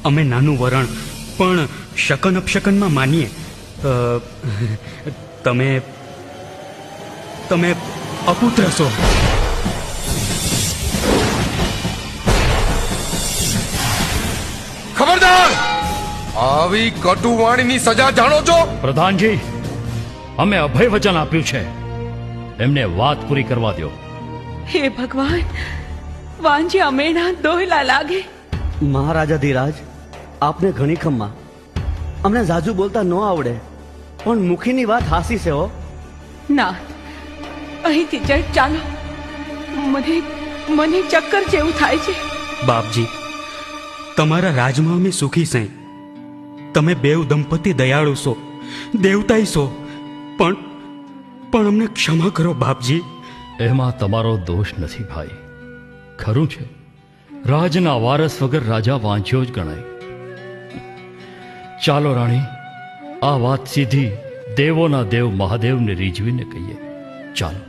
અમે નાનું વરણ પણ શકન અપશકનમાં માનીએ. તમે તમે અપુત્ર છો. ખબરદાર! આવી કટુ વાણીની સજા જાણો છો? પ્રધાનજી, અમે અભય વચન આપ્યું છે, એમને વાત પૂરી કરવા દો. હે ભગવાન, વાંજી અમેણા દોહલા લાગે. મહારાજાધિરાજ, આપને ઘણી ખમ્મા. અમને જાજુ બોલતા ન આવડે, પણ મુખીની વાત હાસી છે હો. ના, અહીંથી જટ ચાલો. મને ચક્કર જેવું થાય છે. બાપજી, તમારા રાજમાં અમે સુખી સઈ. તમે બેવ દંપતી દયાળુ છો, દેવતાય છો, પણ અમને ક્ષમા કરો બાપજી. એમાં તમારો દોષ નથી ભાઈ. ખરું છે, રાજના વારસ વગર રાજા વાંચ્યો જ ગણાય. ચાલો રાણી, આ વાત સીધી દેવોના દેવ મહાદેવને રીઝવીને કહીએ. ચાલો.